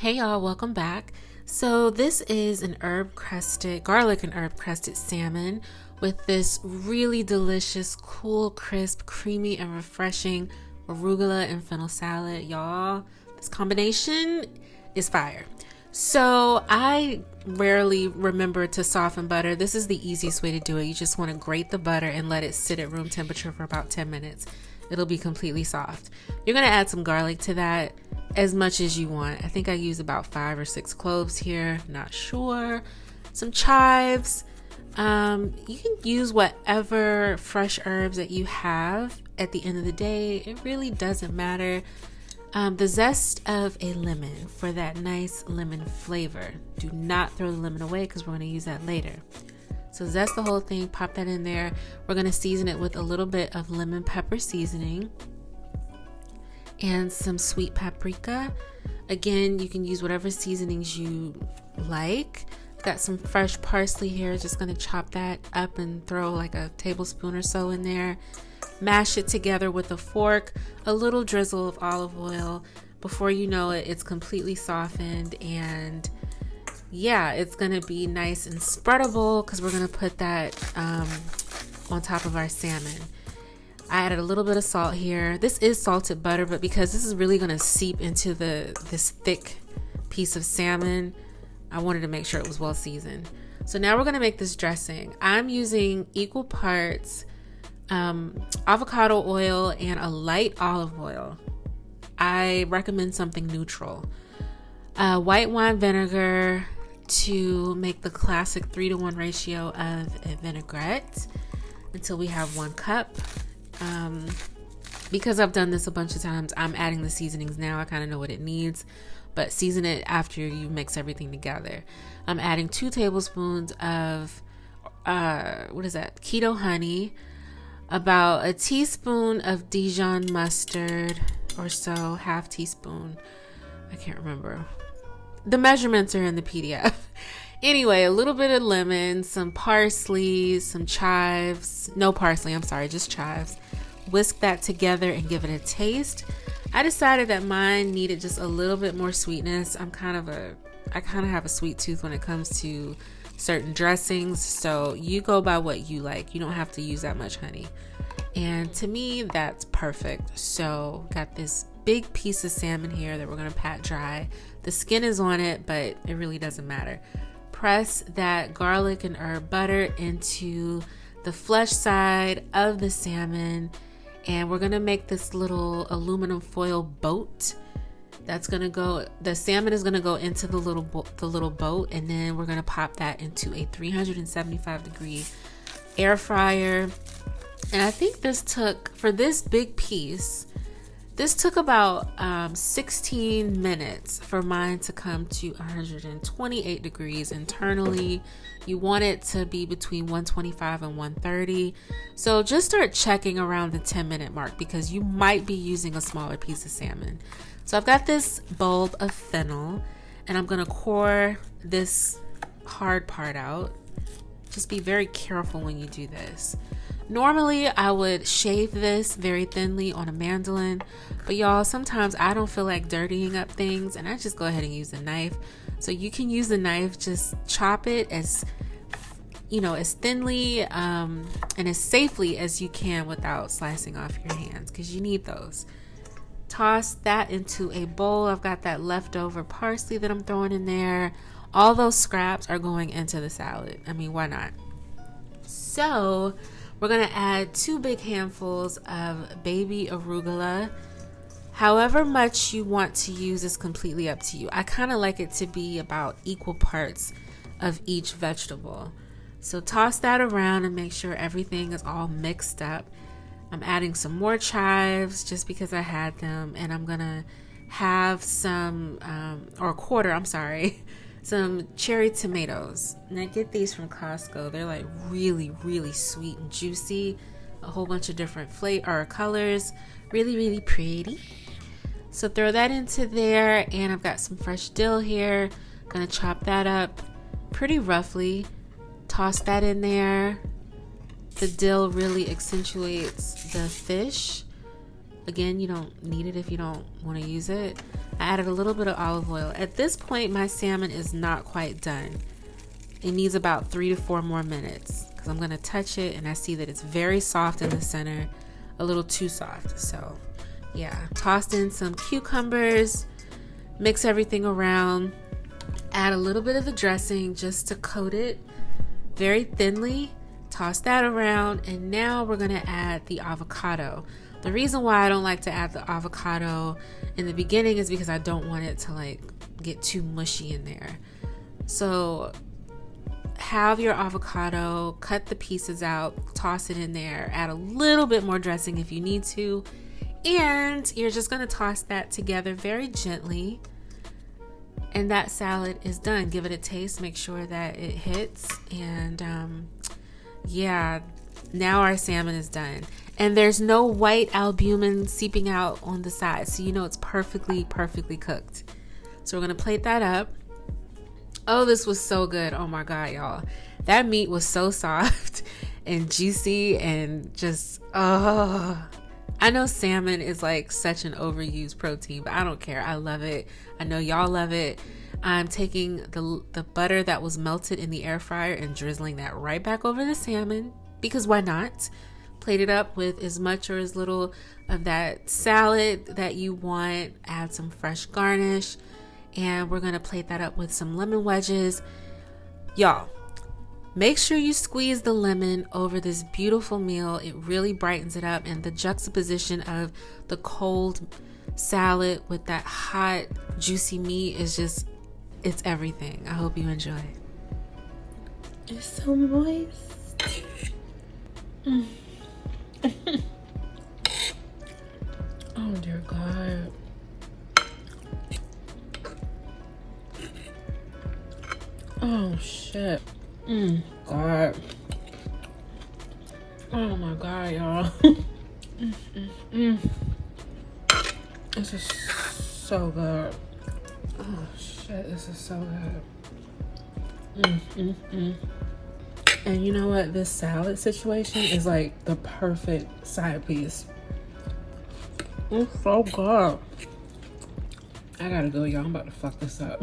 Hey y'all, welcome back. So this is an garlic and herb crusted salmon with this really delicious, cool, crisp, creamy, and refreshing arugula and fennel salad. Y'all, this combination is fire. So I rarely remember to soften butter. This is the easiest way to do it. You just want to grate the butter and let it sit at room temperature for about 10 minutes. It'll be completely soft. You're going to add some garlic to that, as much as you want. I think I use about 5 or 6 cloves here, not sure. Some chives. You can use whatever fresh herbs that you have. At the end of the day, it really doesn't matter. The zest of a lemon for that nice lemon flavor. Do not throw the lemon away because we're going to use that later. So zest the whole thing, pop that in there. We're going to season it with a little bit of lemon pepper seasoning and some sweet paprika. Again, you can use whatever seasonings you like. I've got some fresh parsley here. Just going to chop that up and throw like a tablespoon or so in there. Mash it together with a fork, a little drizzle of olive oil. Before you know it, it's completely softened, and yeah, it's going to be nice and spreadable because we're going to put that on top of our salmon. I added a little bit of salt here. This is salted butter, but because this is really going to seep into this thick piece of salmon, I wanted to make sure it was well seasoned. So now we're going to make this dressing. I'm using equal parts avocado oil and a light olive oil. I recommend something neutral. White wine vinegar to make the classic 3-to-1 ratio of a vinaigrette until we have 1 cup. Because I've done this a bunch of times, I'm adding the seasonings now. I kind of know what it needs, but season it after you mix everything together. I'm adding 2 tablespoons of keto honey, about a teaspoon of Dijon mustard or so, half teaspoon. I can't remember. The measurements are in the PDF. Anyway, a little bit of lemon, some parsley, some chives. No parsley, I'm sorry, just chives. Whisk that together and give it a taste. I decided that mine needed just a little bit more sweetness. I kind of have a sweet tooth when it comes to certain dressings, so you go by what you like. You don't have to use that much honey. And to me, that's perfect. So got this big piece of salmon here that we're going to pat dry. The skin is on it, but it really doesn't matter. Press that garlic and herb butter into the flesh side of the salmon, and we're going to make this little aluminum foil boat. The salmon is going to go into the little boat, and then we're going to pop that into a 375-degree air fryer. And I think for this big piece, this took about 16 minutes for mine to come to 128 degrees internally. You want it to be between 125 and 130. So just start checking around the 10-minute mark because you might be using a smaller piece of salmon. So I've got this bulb of fennel, and I'm going to core this hard part out. Just be very careful when you do this. Normally, I would shave this very thinly on a mandolin, but y'all, sometimes I don't feel like dirtying up things, and I just go ahead and use a knife. So you can use the knife, just chop it as thinly and as safely as you can without slicing off your hands, because you need those. Toss that into a bowl. I've got that leftover parsley that I'm throwing in there. All those scraps are going into the salad. I mean, why not? So we're going to add 2 big handfuls of baby arugula. However much you want to use is completely up to you. I kind of like it to be about equal parts of each vegetable. So toss that around and make sure everything is all mixed up. I'm adding some more chives just because I had them, and I'm going to have some cherry tomatoes. And I get these from Costco. They're like really, really sweet and juicy. A whole bunch of different colors. Really, really pretty. So throw that into there, and I've got some fresh dill here. Gonna chop that up pretty roughly. Toss that in there. The dill really accentuates the fish. Again, you don't need it if you don't want to use it. I added a little bit of olive oil. At this point, my salmon is not quite done. It needs about 3 to 4 more minutes because I'm gonna touch it and I see that it's very soft in the center, a little too soft. So yeah, tossed in some cucumbers, mix everything around, add a little bit of the dressing just to coat it very thinly, toss that around, and now we're gonna add the avocado. The reason why I don't like to add the avocado in the beginning is because I don't want it to like get too mushy in there. So have your avocado, cut the pieces out, toss it in there, add a little bit more dressing if you need to, and you're just gonna toss that together very gently, and that salad is done. Give it a taste, make sure that it hits, and yeah, now our salmon is done. And there's no white albumin seeping out on the side, so you know it's perfectly cooked. So we're gonna plate that up. Oh, this was so good. Oh my God, y'all. That meat was so soft and juicy and just, oh. I know salmon is like such an overused protein, but I don't care. I love it. I know y'all love it. I'm taking the butter that was melted in the air fryer and drizzling that right back over the salmon, because why not? Plate it up with as much or as little of that salad that you want. Add some fresh garnish. And we're going to plate that up with some lemon wedges. Y'all, make sure you squeeze the lemon over this beautiful meal. It really brightens it up. And the juxtaposition of the cold salad with that hot, juicy meat is just, it's everything. I hope you enjoy. It's so moist. Oh, dear God. Oh shit. God. Oh my God, y'all. This is so good. Oh shit, this is so good. And you know what? This salad situation is like the perfect side piece. It's so good. I gotta go, y'all. I'm about to fuck this up.